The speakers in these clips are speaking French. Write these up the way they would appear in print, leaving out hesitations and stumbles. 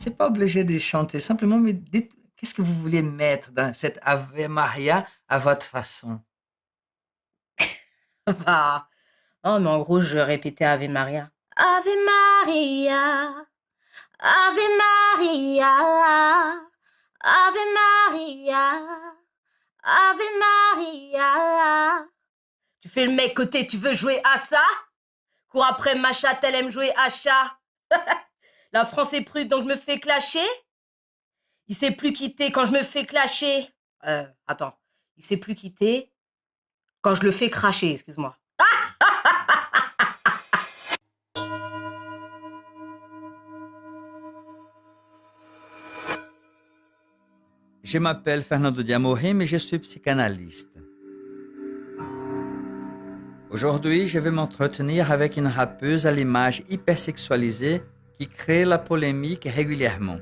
c'est pas obligé de chanter, simplement me dites qu'est-ce que vous voulez mettre dans cette Ave Maria à votre façon. Bah, oh, mais en gros, je répétais Ave Maria. Ave Maria, Ave Maria, Ave Maria, Ave Maria. Tu fais le mec côté, tu veux jouer à ça? Cours après ma chatte, elle aime jouer à chat. La France est prude, donc je me fais clasher. Il sait plus quitter quand je me fais clasher. Attends. Il sait plus quitter quand je le fais cracher, excuse-moi. Je m'appelle Fernando Diamorim et je suis psychanalyste. Aujourd'hui, je vais m'entretenir avec une rappeuse à l'image hypersexualisée qui crée la polémique régulièrement.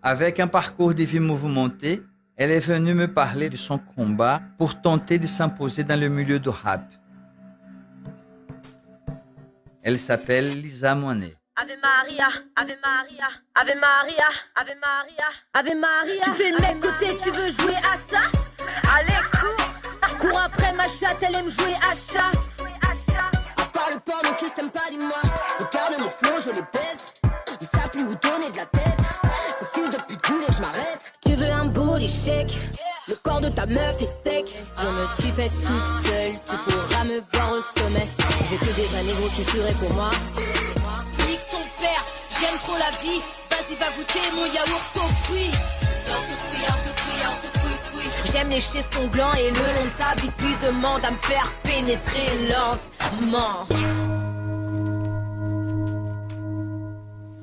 Avec un parcours de vie mouvementé, elle est venue me parler de son combat pour tenter de s'imposer dans le milieu du rap. Elle s'appelle Lisa Monet. Ave Maria, Ave Maria, Ave Maria, Ave Maria, Ave Maria. Tu fais le mec côté, tu veux jouer à ça? Allez, cours. Cours après ma chatte, elle aime jouer à chat. À part le porno, qui t'aime pas, dis-moi. Regarde mon flow, je les baise. Ils savent plus où donner de la tête. C'est fils de pute, voulez que je m'arrête. Tu veux un booty shake? Le corps de ta meuf est sec. Je me suis faite toute seule, tu pourras me voir au sommet. J'ai que des vrais négros qui tueraient pour moi. Nique ton père, j'aime trop la vie. Vas-y, va goûter mon yaourt aux fruits. J'aime lécher son gland et le long de ta bite lui demande à me faire pénétrer lentement.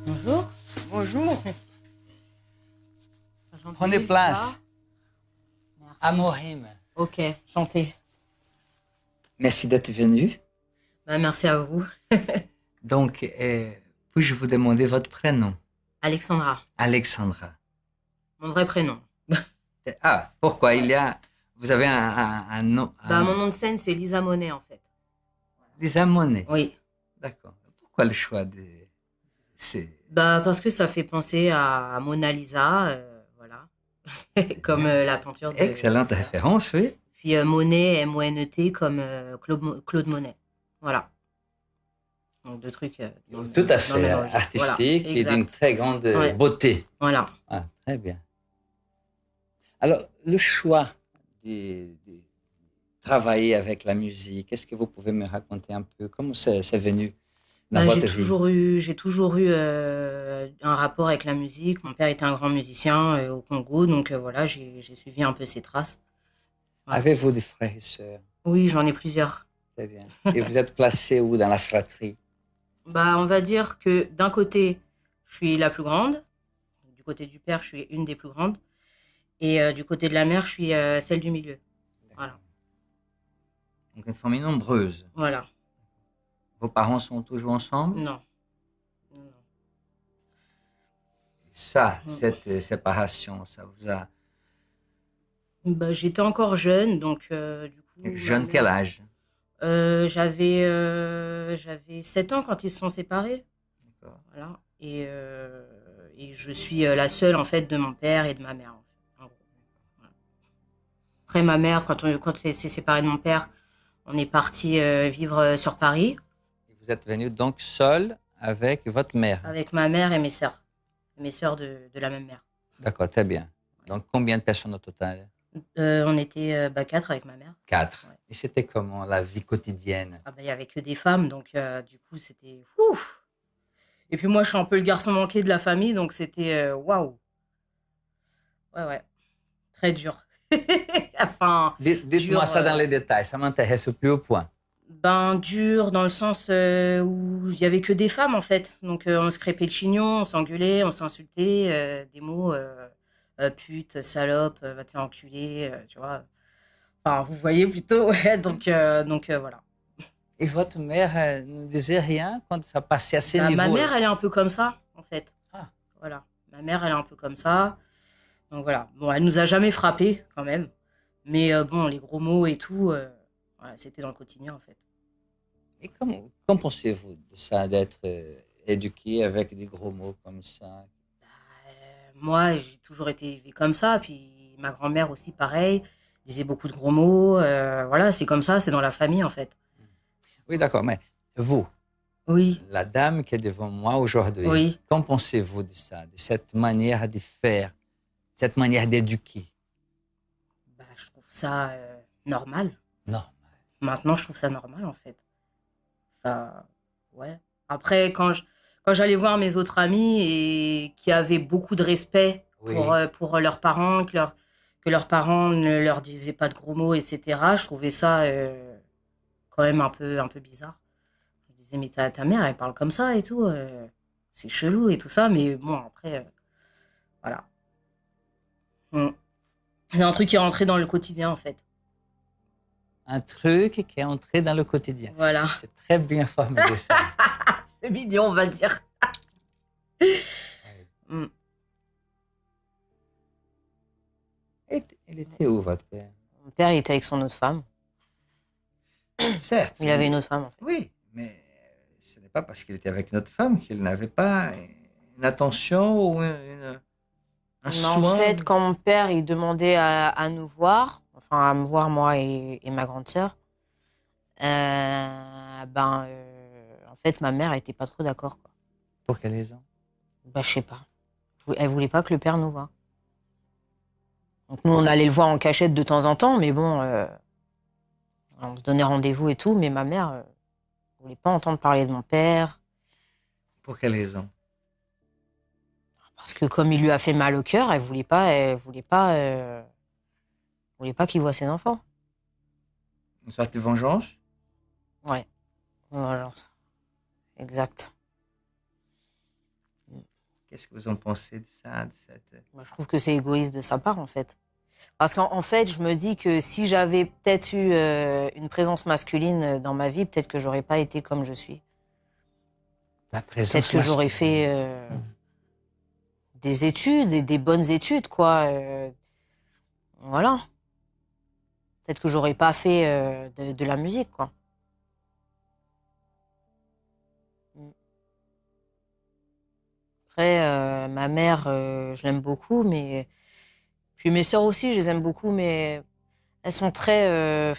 Bonjour. Bonjour. Prenez place. Merci. Amorim. Ok, chantez. Merci d'être venu. Bah, merci à vous. Donc, puis-je vous demander votre prénom? Alexandra, Alexandra. mon vrai prénom. Ah, pourquoi vous avez un nom? Bah, mon nom de scène, c'est Lisa Monet, en fait. Lisa Monet. Oui. D'accord. Pourquoi le choix de... Bah, parce que ça fait penser à Mona Lisa, voilà. Comme la peinture de... Excellente référence, oui. Puis Monet, M-O-N-E-T, comme Claude Monet. Voilà. Donc deux trucs... Tout à fait artistique voilà. et d'une très grande beauté. Voilà. Ah, très bien. Alors, le choix de travailler avec la musique, est-ce que vous pouvez me raconter un peu comment c'est venu dans votre vie? J'ai toujours eu un rapport avec la musique. Mon père était un grand musicien au Congo, donc voilà, j'ai suivi un peu ses traces. Voilà. Avez-vous des frères et sœurs? Oui, j'en ai plusieurs. Très bien. Et vous êtes placé où dans la fratrie? Bah, on va dire que d'un côté, je suis la plus grande. Du côté du père, je suis une des plus grandes. Et du côté de la mère, je suis celle du milieu. Voilà. Donc une famille nombreuse. Voilà. Vos parents sont toujours ensemble? Non. Non. Ça, cette séparation, ça vous a... Bah, j'étais encore jeune, donc du coup... Jeune, quel âge? J'avais 7 ans quand ils se sont séparés. D'accord. Voilà. Et je suis la seule, en fait, de mon père et de ma mère. En gros. Voilà. Après, ma mère, quand elle s'est séparée de mon père, on est parti vivre sur Paris. Et vous êtes venu donc seul avec votre mère? Avec ma mère et mes sœurs. Mes sœurs de la même mère. D'accord, très bien. Donc, combien de personnes au total? On était 4 avec ma mère. 4. Ouais. Et c'était comment la vie quotidienne? Ah bah, il n'y avait que des femmes, donc du coup, c'était... Ouf. Et puis moi, je suis un peu le garçon manqué de la famille, donc c'était... Waouh. Ouais. Très dur. Enfin, dites-moi ça dans les détails, ça m'intéresse au plus haut point. Ben, dur dans le sens où il y avait que des femmes, en fait. Donc, on se crêpait le chignon, on s'engueulait, on s'insultait, des mots, pute, salope, va te faire enculer, tu vois. Enfin, vous voyez plutôt, ouais. Donc voilà. Et votre mère ne disait rien quand ça passait à ces Bah, niveaux? ma mère, elle est un peu comme ça, en fait. Ah. Voilà. Ma mère, elle est un peu comme ça. Donc voilà. Bon, elle nous a jamais frappés, quand même. Mais bon, les gros mots et tout, voilà, c'était dans le quotidien, en fait. Et qu'en pensez-vous de ça, d'être éduqué avec des gros mots comme ça? Moi, j'ai toujours été élevée comme ça. Puis ma grand-mère aussi, pareil, disait beaucoup de gros mots. Voilà, c'est comme ça, c'est dans la famille en fait. Oui, d'accord, mais vous, Oui, la dame qui est devant moi aujourd'hui, oui. qu'en pensez-vous de ça, de cette manière de faire, cette manière d'éduquer? Bah, je trouve ça normal. Non. Maintenant, je trouve ça normal en fait. Ça, ouais. Après, quand j'allais voir mes autres amis et qui avaient beaucoup de respect Oui. pour leurs parents, que leurs parents ne leur disaient pas de gros mots, etc., je trouvais ça quand même un peu bizarre. Je me disais, mais ta mère, elle parle comme ça et tout. C'est chelou et tout ça. Mais bon, après, voilà. Mm. C'est un truc qui est rentré dans le quotidien en fait. Un truc qui est entré dans le quotidien. Voilà. C'est très bien formulé ça. C'est mignon, on va dire. Mm. Et il était où votre père? Mon père, il était avec son autre femme. Certes. Il avait une autre femme, en fait. Oui, mais ce n'est pas parce qu'il était avec notre femme qu'il n'avait pas une attention ou un Mais en soin. fait, quand mon père, il demandait à nous voir, enfin, à me voir, moi et ma grande sœur, en fait, ma mère était pas trop d'accord, quoi. Pour quelle raison? Bah, je sais pas. Elle voulait pas que le père nous voie. Donc, nous, on allait le voir en cachette de temps en temps, mais bon, on se donnait rendez-vous et tout, mais ma mère, voulait pas entendre parler de mon père. Pour quelle raison? Parce que comme il lui a fait mal au cœur, elle voulait pas qu'il voie ses enfants. Une sorte de vengeance? Ouais, voilà, exact. Qu'est-ce que vous en pensez de ça, de cette... Moi, je trouve que c'est égoïste de sa part, en fait. Parce qu'en fait, je me dis que si j'avais peut-être eu une présence masculine dans ma vie, peut-être que j'aurais pas été comme je suis. La présence Peut-être que j'aurais fait des études, et des bonnes études, quoi. Voilà. Peut-être que j'aurais pas fait de la musique, quoi. Après, ma mère, je l'aime beaucoup, mais... Puis mes sœurs aussi, je les aime beaucoup, mais elles sont très...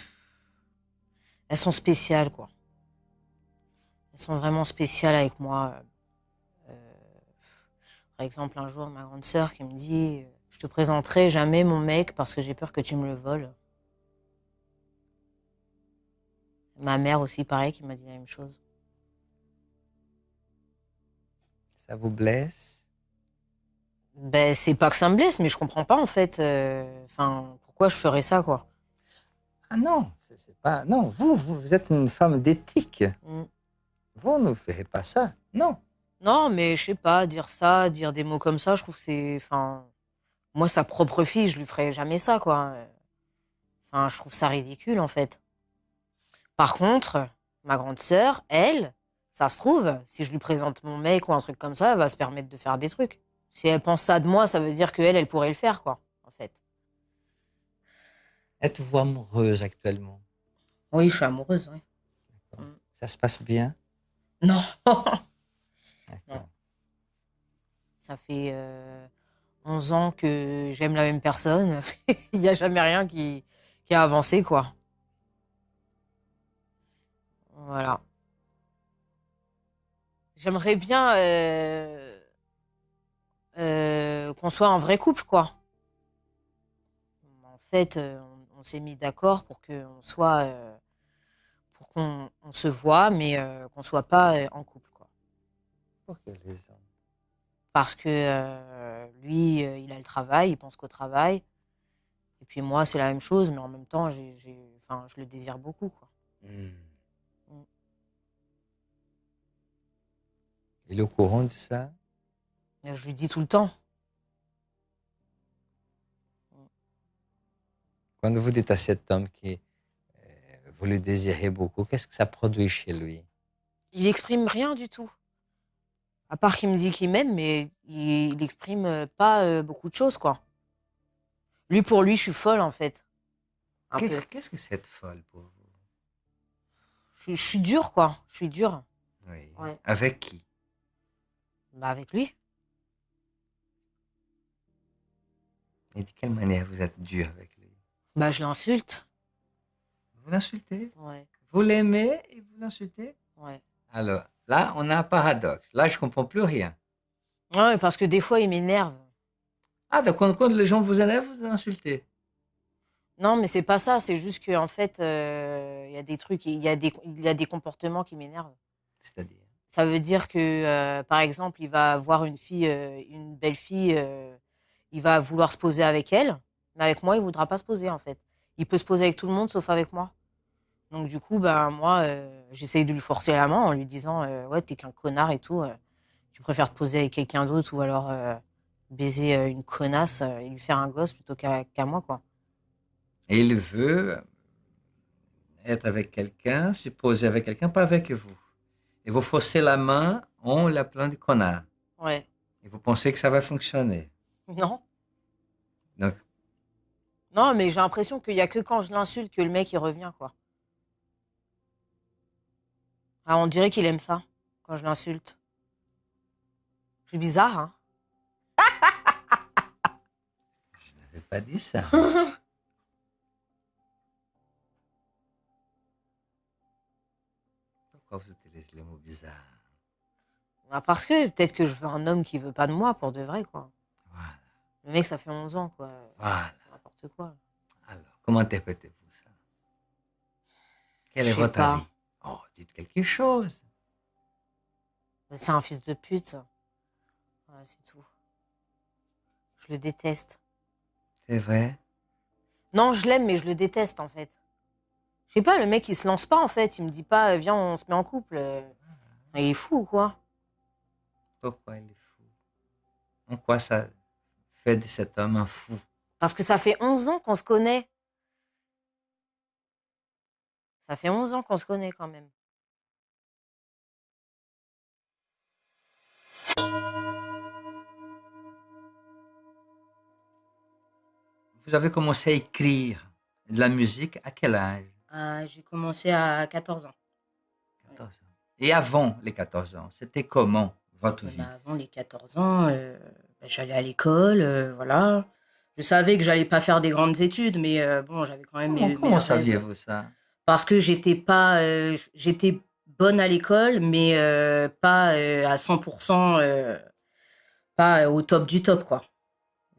Elles sont spéciales, quoi. Elles sont vraiment spéciales avec moi. Euh, Par exemple, un jour, ma grande sœur qui me dit je te présenterai jamais mon mec parce que j'ai peur que tu me le voles. Ma mère aussi, pareil, qui m'a dit la même chose. Ça vous blesse? Ben, c'est pas que ça me blesse, mais je comprends pas, en fait. Enfin, pourquoi je ferais ça, quoi. Ah non, c'est pas... Non, vous êtes une femme d'éthique. Mm. Vous ne ferez pas ça. Non. Non, mais je sais pas, dire ça, dire des mots comme ça, je trouve que c'est... Enfin, moi, sa propre fille, je lui ferais jamais ça, quoi. Enfin, je trouve ça ridicule, en fait. Par contre, ma grande sœur, elle, ça se trouve, si je lui présente mon mec ou un truc comme ça, elle va se permettre de faire des trucs. Si elle pense ça de moi, ça veut dire qu'elle, elle pourrait le faire, quoi, en fait. Êtes-vous amoureuse actuellement? Oui, je suis amoureuse, oui. Ça se passe bien? Non. D'accord. Ça fait 11 ans que j'aime la même personne. Il n'y a jamais rien qui a avancé, quoi. Voilà. J'aimerais bien qu'on soit un vrai couple, quoi. En fait, on s'est mis d'accord pour qu'on soit, pour qu'on on se voit, mais qu'on soit pas en couple, quoi. Pour quelle raison? Parce que lui, il a le travail, il pense qu'au travail. Et puis moi, c'est la même chose, mais en même temps, enfin, je le désire beaucoup, quoi. Hmm. Mm. Il est au courant de ça? Et je lui dis tout le temps. Quand vous dites à cet homme que vous le désirez beaucoup, qu'est-ce que ça produit chez lui? Il exprime rien du tout. À part qu'il me dit qu'il m'aime, mais il exprime pas beaucoup de choses, quoi. Lui, pour lui, je suis folle, en fait. Un peu. Qu'est-ce que c'est être folle pour vous? Je suis dure, quoi. Je suis dure. Oui. Ouais. Avec qui? Bah, avec lui. Et de quelle manière vous êtes dur avec lui? Bah, je l'insulte. Vous l'insultez? Ouais, Vous l'aimez et vous l'insultez? ouais. Alors, là, on a un paradoxe. Là, je comprends plus rien. Ouais, parce que des fois, il m'énerve. Ah, donc quand les gens vous énervent, vous insultez. Non, mais c'est pas ça. C'est juste qu'en fait, il y a des trucs, il y a des comportements qui m'énervent. C'est-à-dire. Ça veut dire que, par exemple, il va voir une fille, une belle fille, il va vouloir se poser avec elle, mais avec moi, il voudra pas se poser, en fait. Il peut se poser avec tout le monde, sauf avec moi. Donc, du coup, ben, moi, j'essaye de lui forcer la main en lui disant, ouais, t'es qu'un connard et tout. Tu préfères te poser avec quelqu'un d'autre ou alors baiser une connasse et lui faire un gosse plutôt qu'à moi, quoi. Et il veut être avec quelqu'un, se poser avec quelqu'un, pas avec vous. Et vous forcez la main en l'appelant de connard. Ouais. Et vous pensez que ça va fonctionner. Non. Donc, Non, mais j'ai l'impression qu'il y a que quand je l'insulte que le mec, il revient, quoi. Ah, on dirait qu'il aime ça, quand je l'insulte. C'est bizarre, hein? je n'avais pas dit ça. Pourquoi vous utilisez les mots bizarres? Bah, parce que peut-être que je veux un homme qui veut pas de moi pour de vrai, quoi. Voilà, Le mec, ça fait 11 ans, quoi. voilà. C'est n'importe quoi. Alors, comment interprétez-vous ça? Quel Je est sais votre avis? pas. Oh, dites quelque chose. C'est un fils de pute. Ouais, c'est tout. Je le déteste. C'est vrai? Non, je l'aime, mais je le déteste, en fait. Je sais pas, le mec, il se lance pas, en fait. Il me dit pas, viens, on se met en couple. Il est fou, quoi. Pourquoi il est fou? En quoi ça fait de cet homme un fou? Parce que ça fait 11 ans qu'on se connaît. Ça fait 11 ans qu'on se connaît, quand même. Vous avez commencé à écrire de la musique à quel âge? J'ai commencé à 14 ans. 14 ans. Et avant les 14 ans, c'était comment votre vie? Avant les 14 ans, j'allais à l'école, voilà. Je savais que j'allais pas faire des grandes études, mais bon, j'avais quand même mes Comment rêves. saviez-vous ça? Parce que j'étais bonne à l'école, mais pas à 100%, pas au top du top, quoi.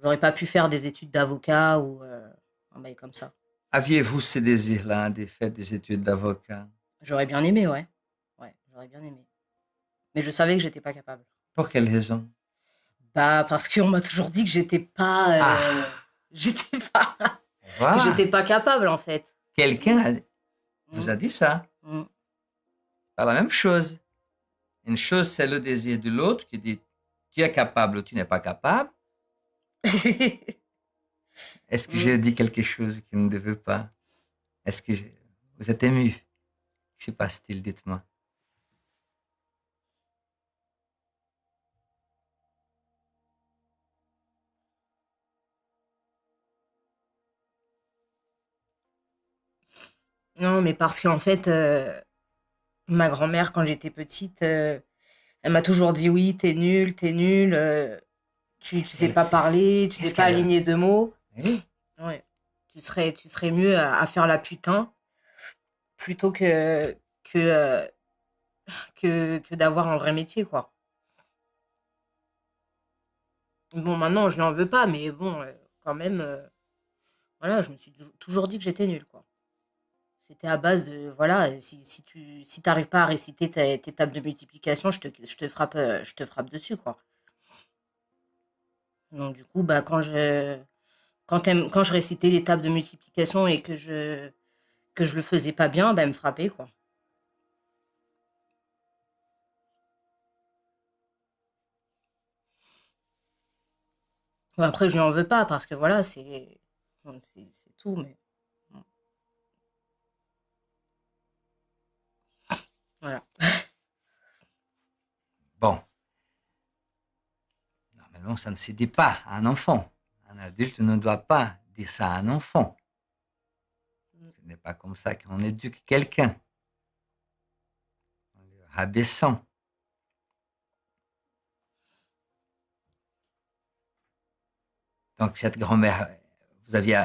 J'aurais pas pu faire des études d'avocat ou un bail comme ça. Aviez-vous ces désirs-là, de faire des études d'avocat? J'aurais bien aimé, ouais. Ouais, j'aurais bien aimé. Mais je savais que j'étais pas capable. Pour quelle raison? Bah, parce qu'on m'a toujours dit que j'étais pas, Ah, j'étais pas, que voilà. j'étais pas capable, en fait. Quelqu'un vous Mm, a dit ça. mm. Pas la même chose. Une chose, c'est le désir de l'autre qui dit tu es capable ou tu n'es pas capable. Est-ce que Mm. j'ai dit quelque chose qui ne devait pas? Est-ce que vous êtes ému? Que se passe-t-il? Dites-moi. Non, mais parce qu'en fait, ma grand-mère, quand j'étais petite, elle m'a toujours dit oui, t'es nul, tu sais Qu'est-ce pas parler, tu sais qu'est-ce pas qu'elle a? aligner deux mots. Oui. Ouais. Tu serais mieux à faire la putain plutôt que, euh, que d'avoir un vrai métier, quoi. Bon, maintenant, je lui en veux pas, mais bon, quand même, voilà, je me suis toujours dit que j'étais nulle, quoi. C'était à base de, voilà, si t'arrives pas à réciter tes tables de multiplication, je te frappe dessus, quoi. Donc, du coup, bah, quand je récitais les tables de multiplication et que je le faisais pas bien, bah, elle me frappait, quoi. Bon, après, je lui en veux pas parce que voilà, bon, c'est tout, mais bon, voilà. Bon, normalement, ça ne se dit pas à un enfant. Un adulte ne doit pas dire ça à un enfant. Ce n'est pas comme ça qu'on éduque quelqu'un, en le rabaissant. Donc, cette grand-mère, vous aviez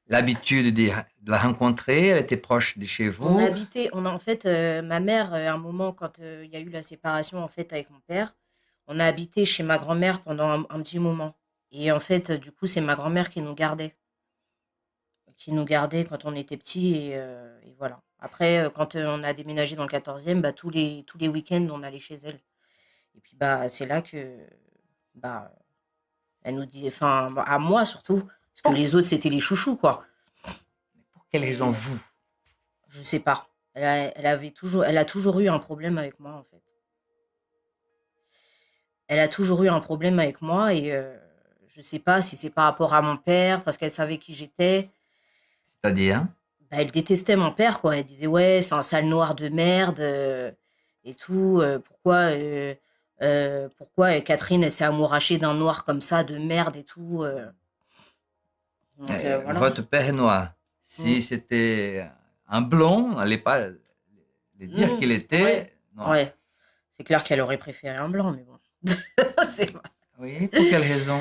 l'habitude de la rencontrer, elle était proche de chez On vous. habitait, on a en fait, ma mère, à un moment, quand il y a eu la séparation en fait avec mon père, on a habité chez ma grand-mère pendant un petit moment. Et en fait, du coup, c'est ma grand-mère qui nous gardait quand on était petits et voilà. Après, quand on a déménagé dans le 14e, bah, tous les week-ends, on allait chez elle. Et puis, bah, c'est là que, bah, elle nous dit, enfin, bah, à moi surtout, parce que Pour, les autres, c'était les chouchous, quoi. pour quelle raison Et vous? je sais pas. Elle a toujours eu un problème avec moi, en fait. Elle a toujours eu un problème avec moi et je sais pas si c'est par rapport à mon père, parce qu'elle savait qui j'étais. C'est-à-dire? Bah, elle détestait mon père, quoi. Elle disait, ouais, c'est un sale noir de merde et tout. Pourquoi Catherine, elle s'est amourachée d'un noir comme ça, de merde et tout. Donc voilà. Votre père est noir. Mm. Si c'était un blond, on n'allait pas le dire qu'il Ouais, était noir. ouais. C'est clair qu'elle aurait préféré un blanc, mais bon. C'est pas- Oui, pour quelle raison?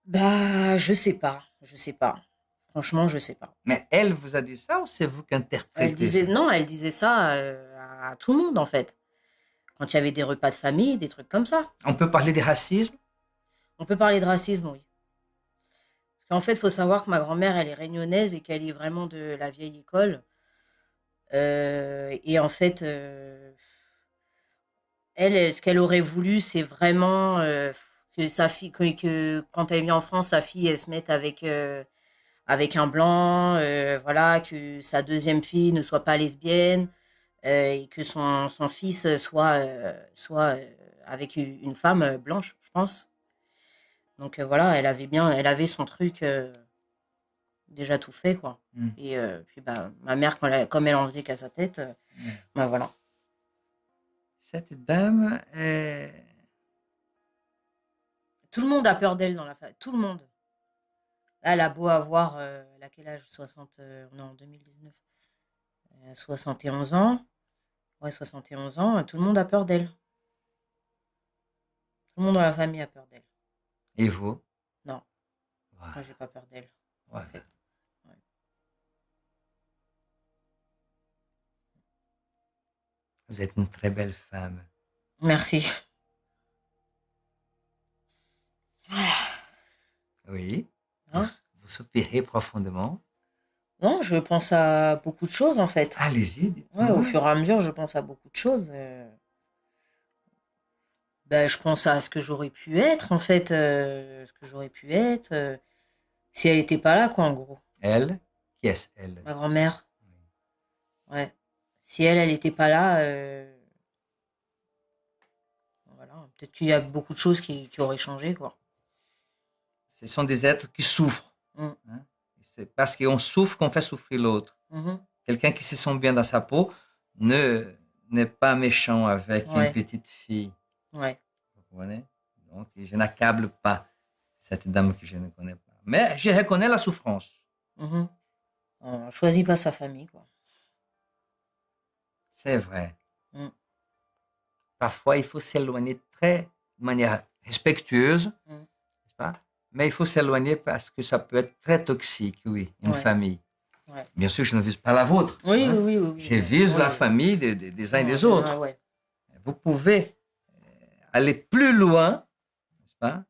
Bah, je sais pas. Je sais pas. Franchement, je sais pas. Mais elle vous a dit ça ou c'est vous qui Elle interprétez disait ça? non, elle disait ça à tout le monde en fait. Quand il y avait des repas de famille, des trucs comme ça. On peut parler de racisme? On peut parler de racisme, oui. Parce qu'en fait, il faut savoir que ma grand-mère, elle est réunionnaise et qu'elle est vraiment de la vieille école. Et en fait, ce qu'elle aurait voulu, c'est vraiment que sa fille, que quand elle vient en France, sa fille, elle se mette avec un blanc, voilà, que sa deuxième fille ne soit pas lesbienne. Et que son fils soit avec une femme blanche, je pense. Donc voilà, elle avait son truc déjà tout fait, quoi. Hmm. Et puis bah, ma mère, comme elle en faisait qu'à sa tête, bah voilà. Cette dame est... Tout le monde a peur d'elle dans la famille, tout le monde. Là, elle a beau avoir, elle a quel âge 60, on est en 2019, 71 ans. Ouais, 71 ans, tout le monde a peur d'elle. Tout le monde dans la famille a peur d'elle. Et vous? Non, Voilà. moi j'ai pas peur d'elle, en Voilà. fait. Ouais. Vous êtes une très belle femme. Merci. Voilà. Oui. Vous, Hein? vous soupirez profondément. Non, je pense à beaucoup de choses en fait. Allez-y, Ouais, au dites-moi. fur et à mesure, je pense à beaucoup de choses. Ben, je pense à ce que j'aurais pu être en fait, ce que j'aurais pu être si elle n'était pas là, quoi, en gros. Elle? Qui est-ce elle? Ma grand-mère, ouais. Si elle n'était pas là, voilà, peut-être qu'il y a beaucoup de choses qui auraient changé, quoi. Ce sont des êtres qui souffrent. Mm. Hein. C'est parce qu'on souffre qu'on fait souffrir l'autre. Mhm. Quelqu'un qui se sent bien dans sa peau n'est pas méchant avec une Ouais, petite fille. ouais. Vous comprenez? Donc, je n'accable pas cette dame que je ne connais pas. Mais je reconnais la souffrance. Mhm. On choisit pas sa famille, quoi. C'est vrai. Mm. Parfois, il faut s'éloigner de manière respectueuse, Mm. n'est-ce pas? Mais il faut s'éloigner parce que ça peut être très toxique, oui, une Ouais, famille. ouais. Bien sûr, je ne vise pas la vôtre. Oui, Hein. oui, oui, oui, oui, Je ouais, vise la ouais. famille des uns et Non, des autres. ouais. Vous pouvez aller plus loin, n'est-ce pas?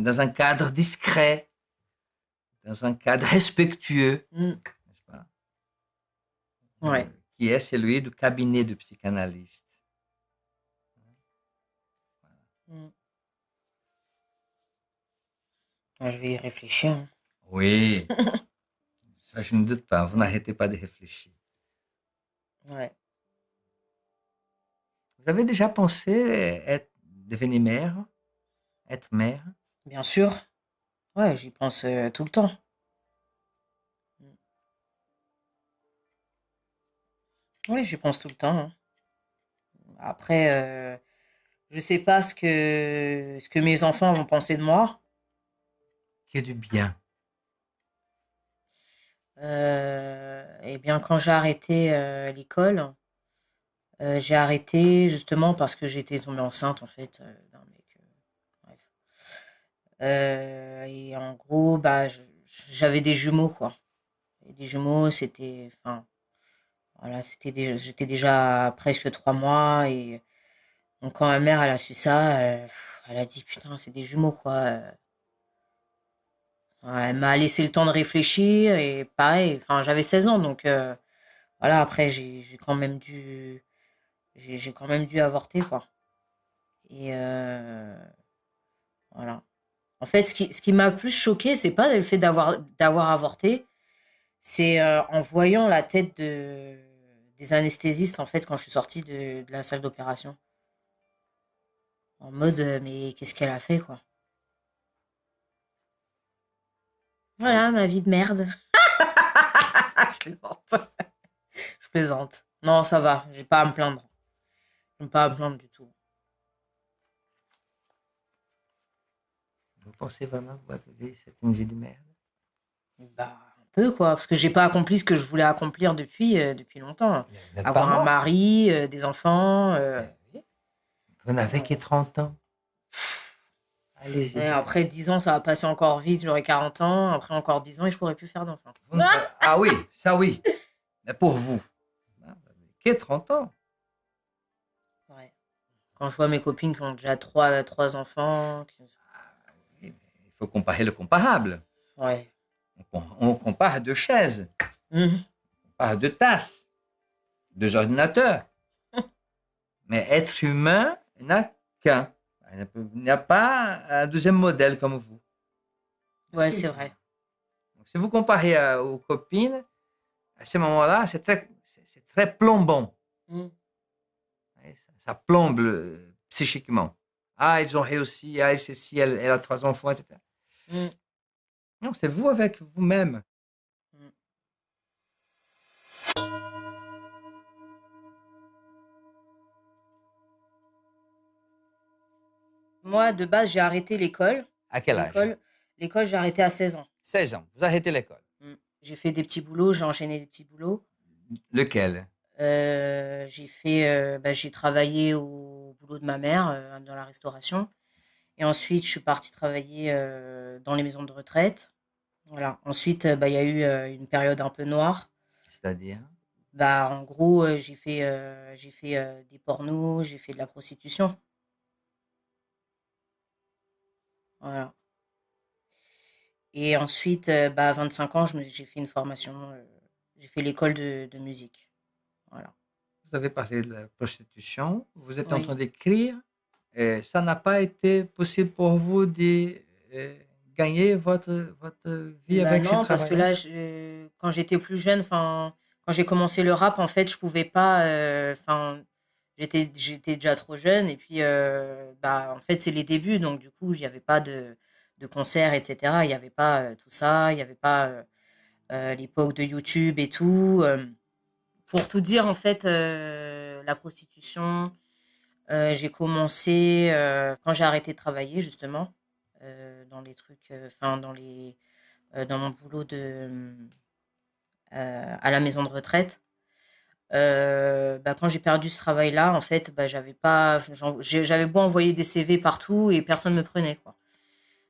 Dans un cadre discret, dans un cadre respectueux, Mm. n'est-ce pas? Ouais. Qui est celui du cabinet de psychanalyste. Mm. Ah, je vais y réfléchir, hein. Oui, ça je ne doute pas. Vous n'arrêtez pas de réfléchir. Ouais. Vous avez déjà pensé devenir mère, être mère? Bien sûr. Ouais, j'y pense tout le temps. Oui, j'y pense tout le temps, hein. Après, je sais pas ce que mes enfants vont penser de moi. Que du bien. Eh bien, quand j'ai arrêté l'école, j'ai arrêté justement parce que j'étais tombée enceinte, en fait, d'un mec. Bref. Et en gros, bah, j'avais des jumeaux, quoi. Et des jumeaux, c'était, enfin, voilà, j'étais déjà à presque 3 mois. Et donc, quand ma mère, elle a su ça, elle a dit, putain, c'est des jumeaux, quoi. Ouais, elle m'a laissé le temps de réfléchir et pareil, enfin, j'avais 16 ans, donc voilà, après, j'ai quand même dû avorter, quoi. Et voilà. En fait, ce qui m'a plus choqué, c'est pas le fait d'avoir avorté, c'est en voyant la tête des anesthésistes, en fait, quand je suis sortie de la salle d'opération. En mode, mais qu'est-ce qu'elle a fait, quoi? Oui. Voilà, ma vie de merde. Je plaisante. Je plaisante. Non, ça va, j'ai pas à me plaindre. J'ai pas à me plaindre du tout. Vous pensez vraiment que votre vie, c'est une vie de merde? Bah, un peu, quoi, parce que j'ai pas accompli ce que je voulais accomplir depuis longtemps. Mais vous n'êtes pas Avoir un morte. mari, des enfants. Oui. Vous n'avez que Ouais. 30 ans. Allez-y, Ouais, dites. après 10 ans, ça va passer encore vite, j'aurai 40 ans. Après encore 10 ans et je pourrai plus faire d'enfants. Ah oui, ça oui. Mais pour vous, ah, vous n'avez que 30 ans. Ouais. Quand je vois mes copines qui ont déjà trois enfants. Oui, mais il faut comparer le comparable. Ouais. On compare deux chaises, Mhm. on compare deux tasses, deux ordinateurs. Mais être humain n'a qu'un. Il n'y a pas un deuxième modèle comme vous. Ouais, Et c'est vous. vrai. Donc, si vous comparez aux copines, à ce moment-là, c'est très plombant. Mhm. Ça plombe psychiquement. Ah, ils ont réussi, ah, ceci, elle a 3 enfants, etc. Mhm. Non, c'est vous avec vous-même. Mhm. Moi, de base, j'ai arrêté l'école. À quel âge? L'école, l'école, j'ai arrêté à 16 ans. 16 ans. Vous arrêtez l'école. J'ai fait des petits boulots, j'ai enchaîné des petits boulots. Lequel? J'ai travaillé au boulot de ma mère, dans la restauration. Et ensuite, je suis partie travailler dans les maisons de retraite. Voilà. Ensuite, il y a eu une période un peu noire. C'est-à-dire? Bah, en gros, j'ai fait des pornos, j'ai fait de la prostitution. Voilà. Et ensuite, à 25 ans, j'ai fait une formation, j'ai fait l'école de musique. Voilà. Vous avez parlé de la prostitution. Vous êtes en train Oui. d'écrire. Et ça n'a pas été possible pour vous de euh, gagner votre vie Bah avec ce non, parce que travail-là? là, quand j'étais plus jeune, enfin, quand j'ai commencé le rap, en fait, je pouvais pas, enfin, j'étais déjà trop jeune, et puis, bah, en fait, c'est les débuts, donc du coup, il n'y avait pas de concerts, etc. Il n'y avait pas tout ça, il n'y avait pas l'époque de YouTube et tout. Pour tout dire, en fait, la prostitution, j'ai commencé quand j'ai arrêté de travailler, justement, dans les trucs, enfin, dans mon boulot à la maison de retraite. Quand j'ai perdu ce travail-là, en fait, j'avais pas, j'avais beau envoyer des CV partout et personne me prenait, quoi.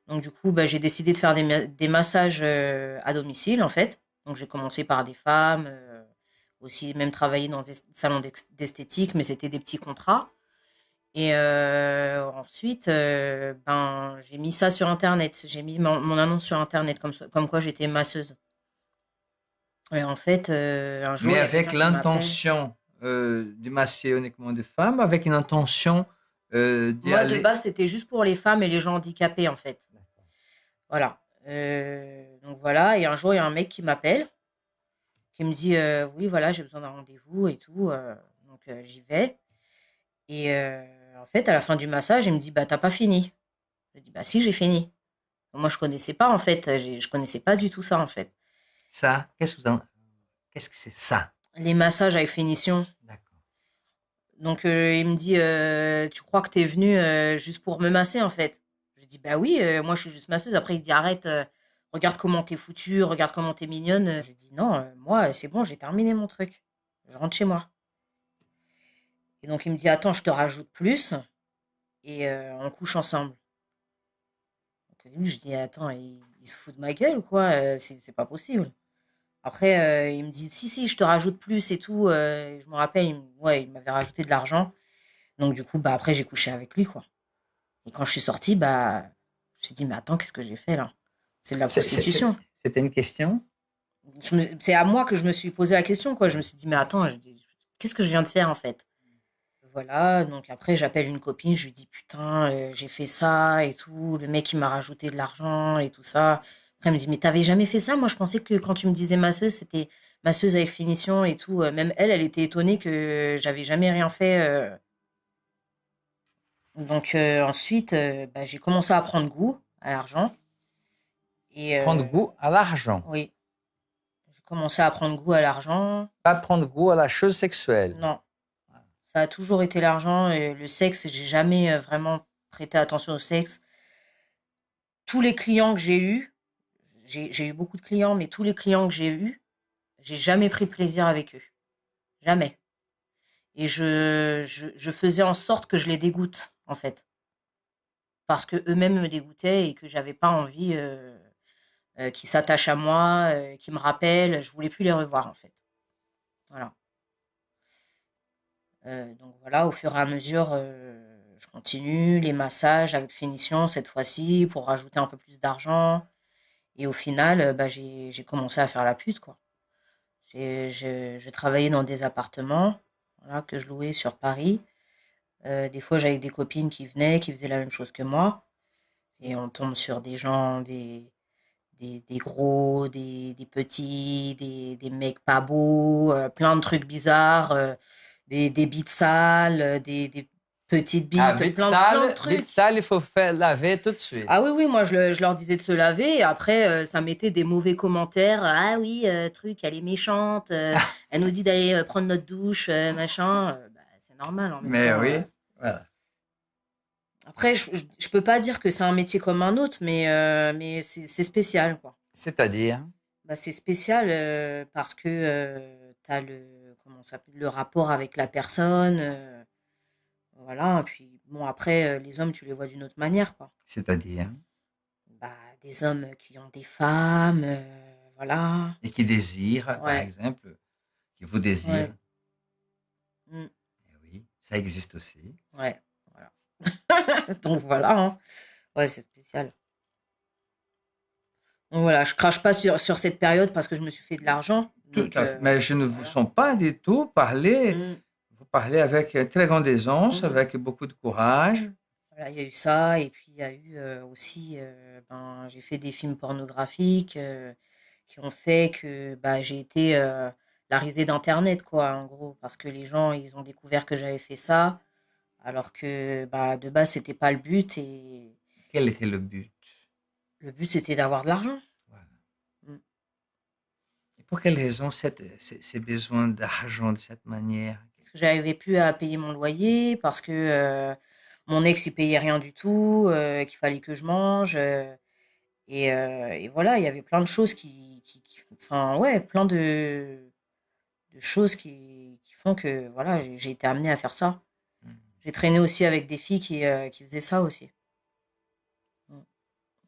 Donc du coup, j'ai décidé de faire des massages à domicile, en fait. Donc j'ai commencé par des femmes, aussi même travailler dans des salons d'esthétique, mais c'était des petits contrats. Et ensuite, j'ai mis ça sur Internet. J'ai mis mon annonce sur Internet, comme quoi j'étais masseuse. Et en fait, un jour, Mais il y a avec quelqu'un qui m'appelle. l'intention de masser uniquement des femmes, avec une intention d'y Moi, de aller. base, c'était juste pour les femmes et les gens handicapés, en fait. Voilà. Donc voilà. Et un jour, il y a un mec qui m'appelle, qui me dit, oui, voilà, j'ai besoin d'un rendez-vous et tout. Donc j'y vais. Et en fait, à la fin du massage, il me dit, bah, t'as pas fini. Je dis, bah, si, j'ai fini. Moi, je connaissais pas, en fait. Je connaissais pas du tout ça, en fait. Ça, qu'est-ce que c'est ça? Les massages avec finition. D'accord. Donc, il me dit, tu crois que t'es venu juste pour me masser, en fait? Je dis, bah oui, moi, je suis juste masseuse. Après, il dit, arrête, regarde comment t'es foutue, regarde comment t'es mignonne. Je dis, non, moi, c'est bon, j'ai terminé mon truc. Je rentre chez moi. Et donc, il me dit, attends, je te rajoute plus et on couche ensemble. Donc au début, je dis: «Attends, il se fout de ma gueule ou quoi? C'est pas possible». Après, il me dit: «Si, si, je te rajoute plus et tout», je me rappelle, ouais, il m'avait rajouté de l'argent. Donc du coup, bah, après, j'ai couché avec lui, quoi. Et quand je suis sortie, bah, je me suis dit: «Mais attends, qu'est-ce que j'ai fait là? C'est de la prostitution». C'était une question? C'est à moi que je me suis posé la question, quoi. Je me suis dit: «Mais attends, qu'est-ce que je viens de faire, en fait?» Voilà, donc après, j'appelle une copine, je lui dis: «Putain, j'ai fait ça et tout, le mec, il m'a rajouté de l'argent et tout ça». Après, elle me dit: «Mais t'avais jamais fait ça? Moi, je pensais que quand tu me disais masseuse, c'était masseuse avec finition et tout». Même elle, elle était étonnée que j'avais jamais rien fait. Donc ensuite, bah, j'ai commencé à prendre goût à l'argent. Et Prendre goût à l'argent, oui, j'ai commencé à prendre goût à l'argent. pas prendre goût à la chose sexuelle. Non, ça a toujours été l'argent et le sexe. J'ai jamais vraiment prêté attention au sexe. Tous les clients que j'ai eus, j'ai eu beaucoup de clients, mais tous les clients que j'ai eus, j'ai jamais pris de plaisir avec eux. Jamais. Et je faisais en sorte que je les dégoûte, en fait. Parce que eux-mêmes me dégoûtaient et que j'avais pas envie qu'ils s'attachent à moi, qu'ils me rappellent. Je voulais plus les revoir, en fait. Voilà. Donc voilà, au fur et à mesure, je continue les massages avec finition cette fois-ci pour rajouter un peu plus d'argent. Et au final, bah, j'ai commencé à faire la pute, quoi. Je travaillais dans des appartements, voilà, que je louais sur Paris. Des fois, j'avais des copines qui venaient, qui faisaient la même chose que moi. Et on tombe sur des gens, des gros, des petits, des mecs pas beaux, plein de trucs bizarres, des bites sales, des petites Ah, bites, plein de trucs. bite sale, il faut faire laver tout de suite. Ah oui, oui, moi je leur disais de se laver et après ça mettait des mauvais commentaires. Ah oui, truc, elle est méchante, elle nous dit d'aller prendre notre douche, machin. Bah, c'est normal en même Mais temps. oui, voilà. Après, je peux pas dire que c'est un métier comme un autre, mais c'est spécial, quoi. C'est-à-dire, Bah, c'est spécial parce que tu as comment ça s'appelle, le rapport avec la personne. Voilà. Et puis, bon, après, les hommes, tu les vois d'une autre manière, quoi. c'est-à-dire, Bah, des hommes qui ont des femmes, voilà. et qui désire, par Ouais, exemple, qui vous désire. ouais, mm, Eh oui, ça existe aussi. ouais, voilà. Donc voilà, hein. Ouais, c'est spécial. Donc voilà, je crache pas sur cette période parce que je me suis fait de l'argent. Tout Donc à fait. Mais je ne vous voilà. sens pas du tout parler. Mm, Vous parlez avec très grande aisance, mm. avec beaucoup de courage. Voilà, il y a eu ça, et puis il y a eu aussi, ben, j'ai fait des films pornographiques qui ont fait que bah, j'ai été la risée d'Internet, quoi, en gros, parce que les gens, ils ont découvert que j'avais fait ça, alors que bah, de base, c'était pas le but, et Quel était le but? le but, c'était d'avoir de l'argent. Voilà. Mm. Et pour quelle raison ces besoins d'argent de cette manière? Parce que j'arrivais plus à payer mon loyer, parce que mon ex, il payait rien du tout, qu'il fallait que je mange. Et voilà, il y avait plein de choses enfin ouais, plein de choses qui font que voilà, j'ai été amenée à faire ça. Hmm. J'ai traîné aussi avec des filles qui faisaient ça aussi. Mm.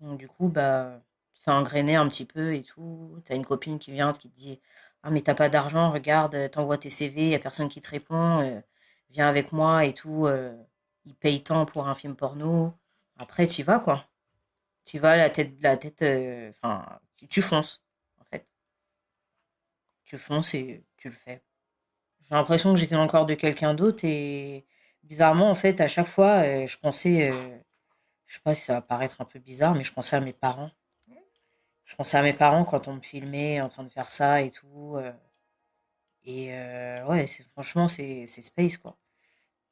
Donc du coup, bah, tu fais engrainer un petit peu et tout. T'as une copine qui vient, qui te dit: «Ah mais t'as pas d'argent, regarde, t'envoies tes CV, y a personne qui te répond, viens avec moi et tout, ils payent tant pour un film porno». Après, tu y vas quoi. Tu y vas la tête, enfin, tu fonces en fait. Tu fonces et tu le fais. J'ai l'impression que j'étais dans le corps de quelqu'un d'autre et bizarrement, en fait, à chaque fois, je pensais, je sais pas si ça va paraître un peu bizarre, mais je pensais à mes parents. Je pensais à mes parents quand on me filmait en train de faire ça et tout. Ouais, franchement, c'est space, quoi.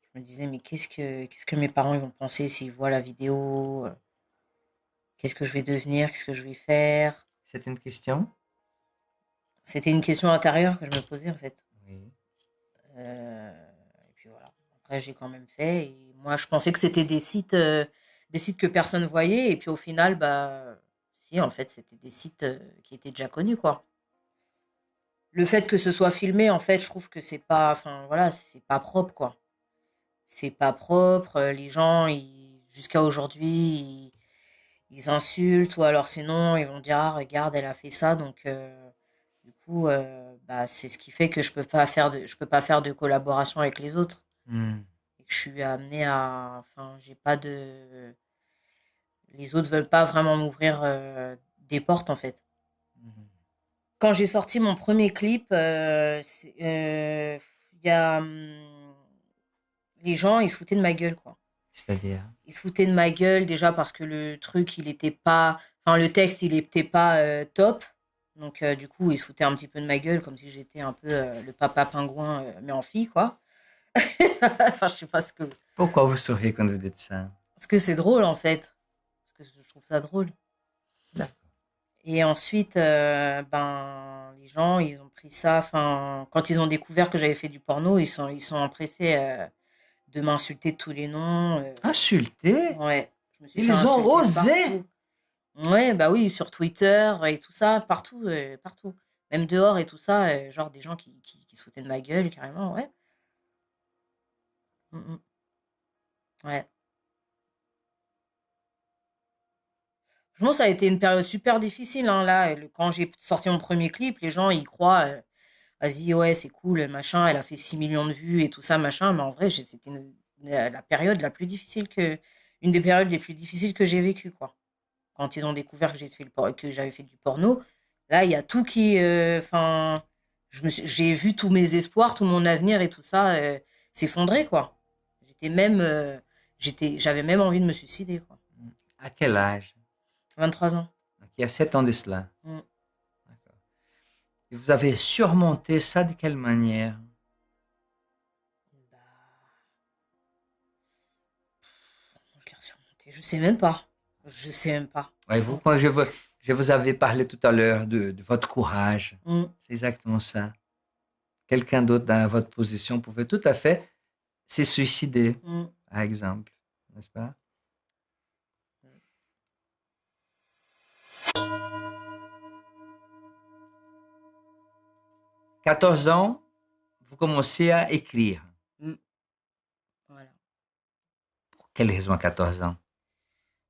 Je me disais, mais qu'est-ce que mes parents ils vont penser s'ils voient la vidéo? Qu'est-ce que je vais devenir? Qu'est-ce que je vais faire? C'est une question? C'était une question intérieure que je me posais, en fait. Oui. Euh, et puis voilà. Après, j'ai quand même fait. Et moi, je pensais que c'était des sites que personne voyait. Et puis au final, bah, si, en fait, c'était des sites qui étaient déjà connus, quoi. Le fait que ce soit filmé, en fait, je trouve que c'est pas, enfin, voilà, c'est pas propre, quoi. C'est pas propre. Les gens, jusqu'à aujourd'hui, ils insultent ou alors sinon ils vont dire ah regarde elle a fait ça donc du coup bah c'est ce qui fait que je peux pas faire de collaboration avec les autres Hmm. et que je suis amenée à enfin j'ai pas de les autres veulent pas vraiment m'ouvrir des portes en fait. Mhm. Quand j'ai sorti mon premier clip, il y a les gens ils se foutaient de ma gueule quoi. C'est-à-dire? Ils se foutaient de ma gueule déjà parce que le truc, il était pas, enfin le texte, il était pas top. Donc du coup, ils se foutaient un petit peu de ma gueule comme si j'étais un peu le papa pingouin mais en fille quoi. Enfin, je sais pas ce que Pourquoi vous souriez quand vous dites ça? parce que c'est drôle en fait. Parce que je trouve ça drôle. D'accord. Et ensuite ben les gens, ils ont pris ça enfin quand ils ont découvert que j'avais fait du porno, ils sont empressés de m'insulter de tous les noms Insulter? ouais, je me suis fait Ils ont insulter de osé! partout. Ouais, bah oui, sur Twitter et tout ça, partout, partout. Même dehors et tout ça, genre des gens qui se foutaient de ma gueule carrément, ouais. Mmh mh. Ouais. Franchement, ça a été une période super difficile, hein, là, quand j'ai sorti mon premier clip, les gens, ils croient, «Vas-y, ouais, c'est cool, machin, elle a fait 6 millions de vues et tout ça, machin», mais en vrai, c'était la période la plus difficile une des périodes les plus difficiles que j'ai vécues, quoi. Quand ils ont découvert que j'avais fait du porno, là, il y a tout qui, enfin, j'ai vu tous mes espoirs, tout mon avenir et tout ça s'effondrer, quoi. J'étais même, j'avais même envie de me suicider, quoi. À quel âge? 23 ans. Donc, il y a 7 ans de cela. Mm. D'accord. Et vous avez surmonté ça de quelle manière? Bah, je l'ai surmonté. Je sais même pas. Je sais même pas. Voyez-vous, quand je vous avais parlé tout à l'heure de votre courage, Mm, c'est exactement ça. Quelqu'un d'autre dans votre position pouvait tout à fait se suicider, mm. par exemple, n'est-ce pas? 14 ans, vous commencez à écrire. Mm. Voilà. Pour quelle raison à 14 ans?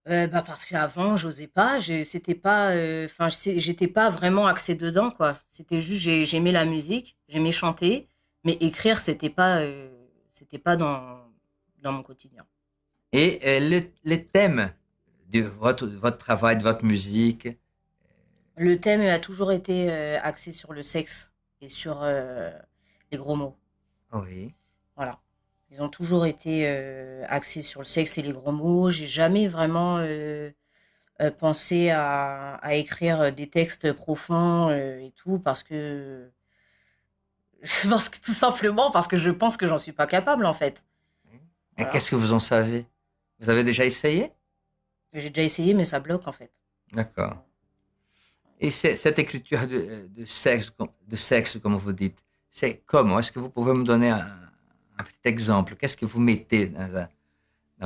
Bah parce qu'avant, j'osais pas, c'était pas, enfin, j'étais pas vraiment axée dedans, quoi. C'était juste, j'aimais la musique, j'aimais chanter, mais écrire, c'était pas dans mon quotidien. Et les thèmes de votre travail, de votre musique, Le thème a toujours été axé sur le sexe et sur les gros mots. oui. Voilà. Ils ont toujours été axés sur le sexe et les gros mots. J'ai jamais vraiment pensé à écrire des textes profonds et tout parce que tout simplement parce que je pense que j'en suis pas capable en fait. Et Voilà. qu'est-ce que vous en savez? Vous avez déjà essayé? J'ai déjà essayé mais ça bloque en fait. D'accord. Et cette écriture de sexe, comme vous dites, c'est comment? Est-ce que vous pouvez me donner un petit exemple? Qu'est-ce que vous mettez dans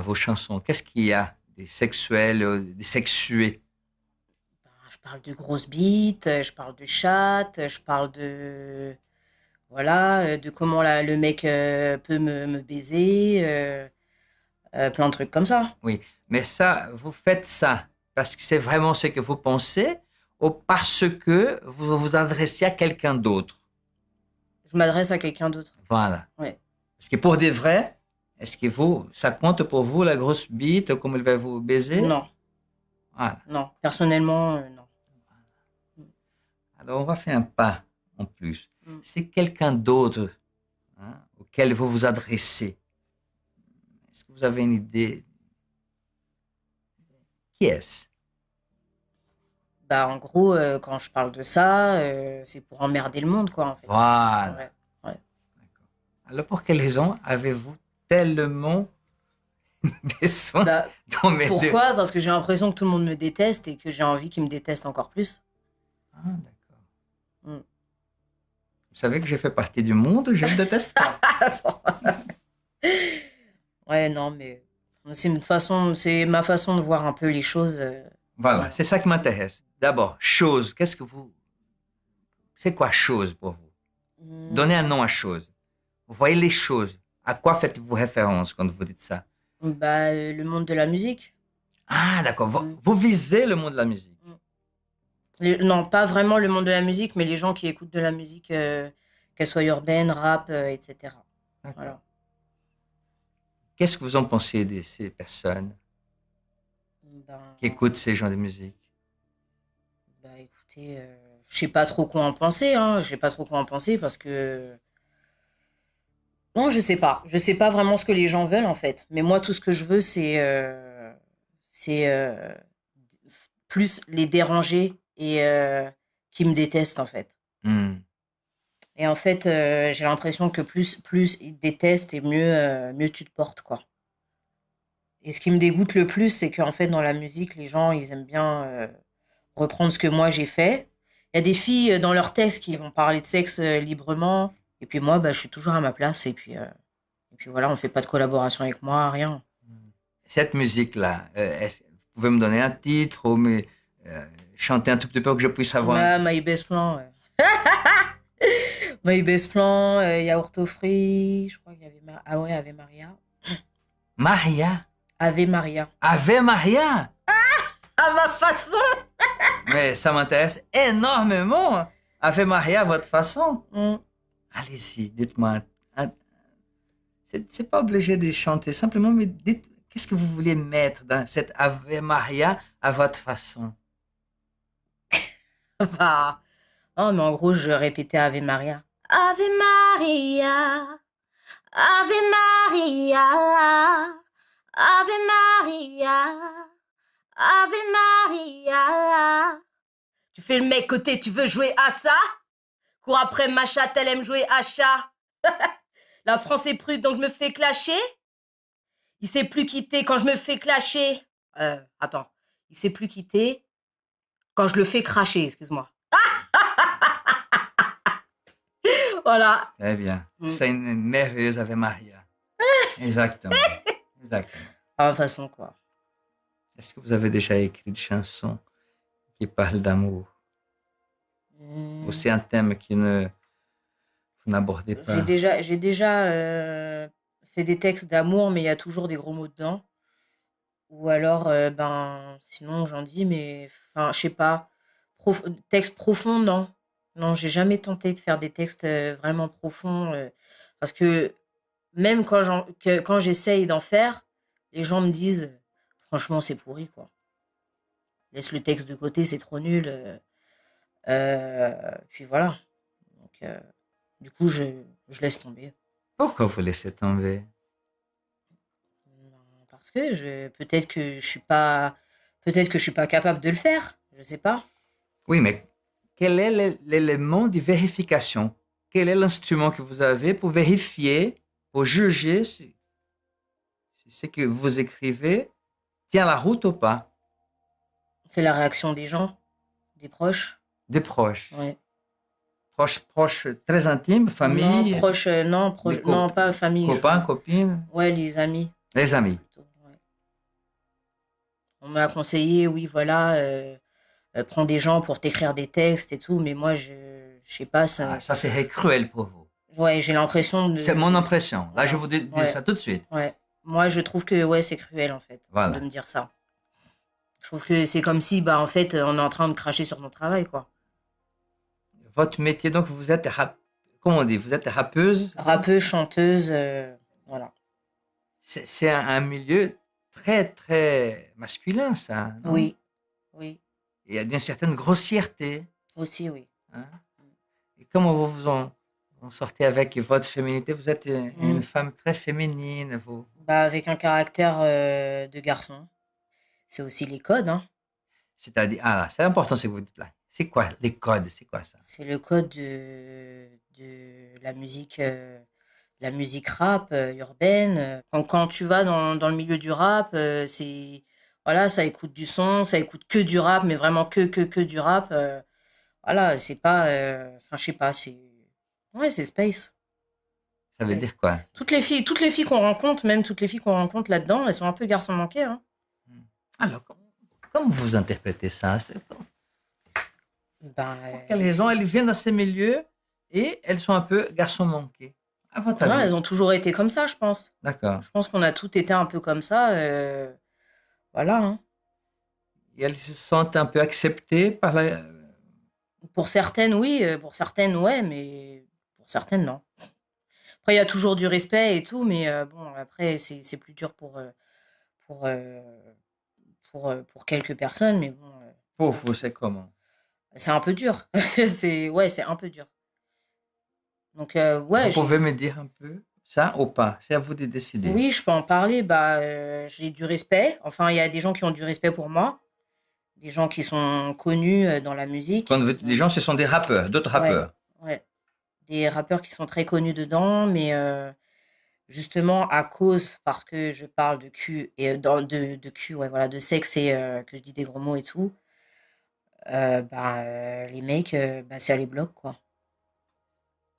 vos chansons? Qu'est-ce qu'il y a des sexuels, des sexués? Ben, je parle de grosses bites, je parle de chatte, je parle de voilà, de comment le mec peut me baiser, plein de trucs comme ça. Oui, mais ça, vous faites ça parce que c'est vraiment ce que vous pensez ou parce que vous vous adressez à quelqu'un d'autre? Je m'adresse à quelqu'un d'autre. Voilà. Ouais. Parce que pour de vrai, est-ce que ça compte pour vous la grosse bite, comme il va vous baiser? Non, Voilà. non. Personnellement, non. Alors, on va faire un pas en plus. Mm. C'est quelqu'un d'autre, hein, auquel vous vous adressez. Est-ce que vous avez une idée? Qui est-ce? Bah, en gros, quand je parle de ça, c'est pour emmerder le monde, quoi, en fait. Voilà. Ouais, ouais. D'accord. Alors, pour quelle raison avez-vous tellement besoin Bah, d'emmerder? pourquoi? Parce que j'ai l'impression que tout le monde me déteste et que j'ai envie qu'ils me détestent encore plus. Ah, d'accord. Mm. Vous savez que j'ai fait partie du monde où je ne déteste pas. Ouais, non, mais c'est ma façon de voir un peu les choses. Voilà, c'est ça qui m'intéresse. D'abord, chose, qu'est-ce que vous... C'est quoi chose pour vous? Donnez un nom à chose. Vous voyez les choses. À quoi faites-vous référence quand vous dites ça? Bah, le monde de la musique. Ah, d'accord. Mm. Vous visez le monde de la musique. Mm. Non, pas vraiment le monde de la musique, mais les gens qui écoutent de la musique, qu'elle soit urbaine, rap, etc. D'accord. Voilà. Qu'est-ce que vous en pensez de ces personnes Ben, qui écoutent ces genres de musique? bah écoutez, je sais pas trop quoi en penser, hein. Je sais pas trop quoi en penser parce que non, je sais pas. Je sais pas vraiment ce que les gens veulent en fait. Mais moi, tout ce que je veux, c'est plus les déranger et qui me détestent en fait. Hmm. Et en fait, j'ai l'impression que plus ils te détestent et mieux tu te portes quoi. Et ce qui me dégoûte le plus, c'est qu'en fait, dans la musique, les gens, ils aiment bien reprendre ce que moi j'ai fait. Il y a des filles dans leurs textes qui vont parler de sexe librement. Et puis moi, bah, je suis toujours à ma place. Et puis voilà, on fait pas de collaboration avec moi, rien. Cette musique-là, vous pouvez me donner un titre ou euh, chanter un tout petit peu pour que je puisse savoir? My Best Plan. My Best Plan, Yaourt aux fruits. Je crois qu'il y avait. Ah ouais, Ave Maria. Maria? Ave Maria. Ave Maria? À ma façon! Mais ça m'intéresse énormément. Ave Maria à votre façon. Mm. Allez-y, dites-moi. C'est pas obligé de chanter, simplement, mais dites, qu'est-ce que vous voulez mettre dans cette Ave Maria à votre façon? Bah, non, mais en gros, je répétais Ave Maria. Ave Maria, Ave Maria, Ave Maria, Ave Maria. Tu fais le mec côté, tu veux jouer à ça? Cours après ma chatte, elle aime jouer à chat. La France est prude, donc je me fais clasher. Il sait plus quitter quand je me fais clasher. Attends. Il sait plus quitter quand je le fais cracher, excuse-moi. Voilà. Eh bien, Mm. c'est une merveilleuse Ave Maria. Exactement. Exactement. Ah, de toute façon, quoi. Est-ce que vous avez déjà écrit des chansons qui parlent d'amour? Ou Mm. c'est un thème que vous n'abordez J'ai pas? déjà, j'ai déjà fait des textes d'amour, mais il y a toujours des gros mots dedans. Ou alors, ben, sinon j'en dis, mais enfin, je sais pas. Texte profond, non. Non, j'ai jamais tenté de faire des textes vraiment profonds. Parce que même quand j'essaye d'en faire, les gens me disent, franchement, c'est pourri, quoi. Laisse le texte de côté, c'est trop nul. Puis voilà. Donc, du coup, je laisse tomber. Pourquoi vous laissez tomber? Parce que peut-être que je suis pas capable de le faire. Je sais pas. Oui, mais quel est l'élément de vérification? Quel est l'instrument que vous avez pour vérifier, pour juger si ce que vous écrivez tient la route ou pas? C'est la réaction des gens, des proches. Des proches. Ouais. Proches très intimes, Non, famille, proches, non, des non, pas famille. copains, copines, Ouais, les amis. les amis. Plutôt, ouais. On m'a conseillé, oui, voilà, prends des gens pour t'écrire des textes et tout, mais moi, je sais pas, Ah, ça. ça serait cruel pour vous. Ouais, j'ai l'impression C'est mon de. impression. Là, je Voilà. vous dis Ouais, ça tout de suite. ouais. Moi, je trouve que, ouais, c'est cruel, en fait, de Voilà. me dire ça. Je trouve que c'est comme si, bah, en fait, on est en train de cracher sur mon travail, quoi. Votre métier, donc, comment on dit, vous êtes rappeuse. Rappeuse, chanteuse, voilà. C'est un milieu très, très masculin, ça, non? Oui, oui, Il y a une certaine grossièreté. aussi, oui. Hein? Et comment vous en sortez avec votre féminité? Vous êtes une Mm. femme très féminine. Vous. Bah, avec un caractère de garçon. C'est aussi les codes, hein. C'est-à-dire, ah, c'est important ce que vous dites là. C'est quoi les codes? C'est quoi ça? C'est le code de la musique rap urbaine. Quand tu vas dans le milieu du rap, voilà, ça écoute du son, ça écoute que du rap, mais vraiment que du rap. Voilà, c'est pas, enfin, je sais pas, ouais, c'est space. Ça veut Ouais. dire quoi? Toutes les filles qu'on rencontre, même toutes les filles qu'on rencontre là-dedans, elles sont un peu garçons manqués, hein. Alors, comment vous interprétez ça? Ben, Pour quelles raisons elles viennent dans ces milieux et elles sont un peu garçons manqués? À votre ouais, avis? elles ont toujours été comme ça, je pense. D'accord. Je pense qu'on a toutes été un peu comme ça. Voilà, hein. Et elles se sentent un peu acceptées par la... Pour certaines, oui, pour certaines, ouais, mais pour certaines, non. Après, il y a toujours du respect et tout, mais bon, après, c'est plus dur pour, euh, pour quelques personnes, mais bon, Pour vous, c'est comment? c'est un peu dur. Ouais, c'est un peu dur. Donc, Vous ouais, pouvez me dire un peu ça ou pas? C'est à vous de décider. oui, je peux en parler. Bah, j'ai du respect. Enfin, il y a des gens qui ont du respect pour moi, des gens qui sont connus dans la Quand musique. vous dites des gens, ce sont des rappeurs, d'autres Ouais, rappeurs. ouais. Des rappeurs qui sont très connus dedans, mais justement à cause, parce que je parle de cul et de cul, ouais, voilà, de sexe et que je dis des gros mots et tout, bah, les mecs, bah, ça les bloque, quoi.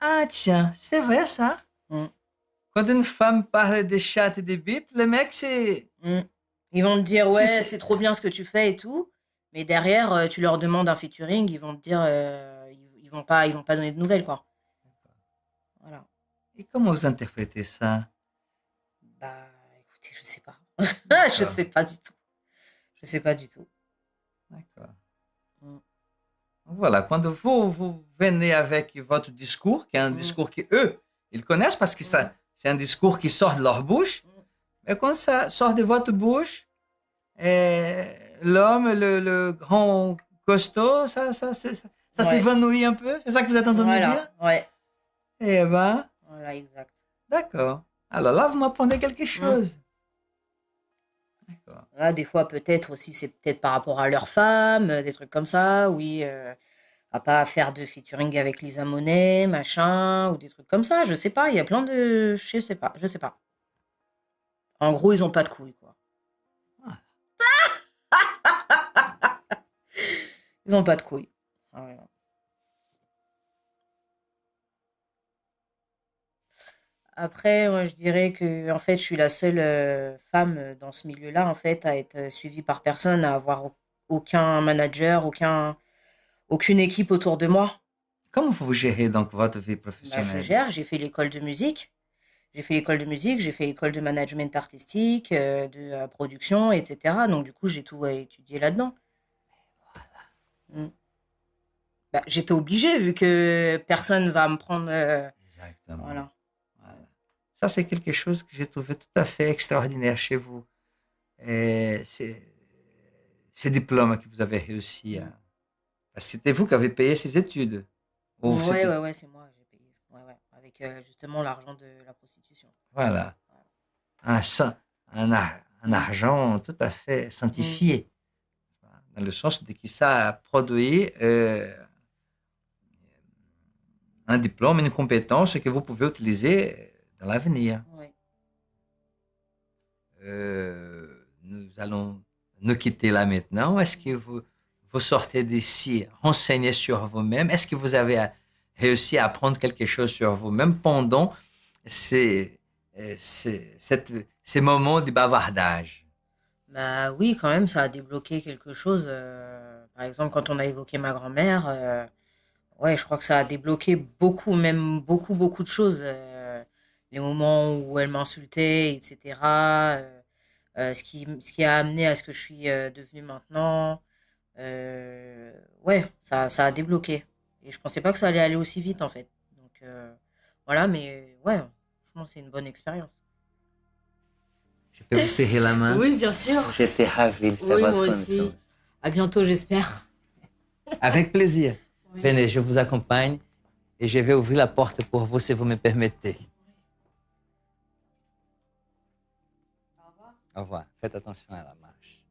Ah tiens, c'est vrai ça. Mm, Quand une femme parle des chats et des bites, le mec, c'est... mm. Ils vont te dire, ouais, c'est- c'est trop bien ce que tu fais et tout, mais derrière, tu leur demandes un featuring, ils vont te dire, ils vont pas donner de nouvelles, quoi. Voilà. Et comment vous interprétez ça? Bah, écoutez, je sais pas. Je D'accord, sais pas du tout. Je sais pas du tout. d'accord. Mm, Voilà, quand vous venez avec votre discours, qui est un mm, discours qu'eux, ils connaissent parce que mm, ça, c'est un discours qui sort de leur bouche, mm. mais quand ça sort de votre bouche, l'homme, le grand costaud, ça Ouais, s'évanouit un peu. C'est ça que vous êtes en train de me dire? voilà, ouais, Eh ben, voilà, exact. d'accord. Alors là, vous m'apprenez quelque Mm. chose. D'accord. Voilà, des fois, peut-être aussi, c'est peut-être par rapport à leur femme, des trucs comme ça. Oui, à pas faire de featuring avec Lisa Monet, machin, ou des trucs comme ça. Je sais pas, il y a plein de. Je sais pas, je sais pas. En gros, ils ont pas de couilles, quoi. Ah, Ils ont pas de couilles. Ah, voilà. Après, moi, je dirais que, en fait, je suis la seule femme dans ce milieu-là, en fait, à être suivie par personne, à avoir aucun manager, aucune équipe autour de moi. comment vous gérez donc votre vie Bah, je professionnelle? gère, j'ai fait l'école de musique. J'ai fait l'école de musique, j'ai fait l'école de management artistique, de production, etc. Donc, du coup, j'ai tout étudié là-dedans. Mm. Bah, j'étais obligée, vu que personne va me prendre. Exactement. Voilà. Voilà. Ça, c'est quelque chose que j'ai trouvé tout à fait extraordinaire chez vous. Et ces diplômes que vous avez réussi à... Mm. Parce que c'était vous qui avez payé ces études. Ou Ouais, c'était... ouais, ouais, c'est moi, j'ai payé. Ouais, ouais, avec justement l'argent de la prostitution. Voilà. Un, un Mm. argent tout à fait Mm. sanctifié. Dans le sens de que ça a produit un diplôme, une compétence que vous pouvez utiliser dans l'avenir. Ouais. Nous allons nous quitter là maintenant. Est-ce que vous sortez d'ici renseigné sur vous-même? Est-ce que vous avez réussi à apprendre quelque chose sur vous-même pendant ces, ces moments de bavardage? Bah oui, quand même, ça a débloqué quelque chose. Par exemple, quand on a évoqué ma grand-mère, ouais, je crois que ça a débloqué beaucoup, même beaucoup, beaucoup de choses. Les moments où elle m'insultait, etc. Ce qui a amené à ce que je suis devenue maintenant. Ouais, ça a débloqué. Et je pensais pas que ça allait aller aussi vite, en fait. Donc, voilà, mais ouais, franchement, c'est une bonne expérience. Je peux vous serrer la main? Oui, bien sûr. J'étais ravi de faire Oui, votre moi connaissance. aussi. À bientôt, j'espère. Avec plaisir. Oui. Venez, je vous accompagne et je vais ouvrir la porte pour vous si vous me permettez. Au revoir. Au revoir. Faites attention à la marche.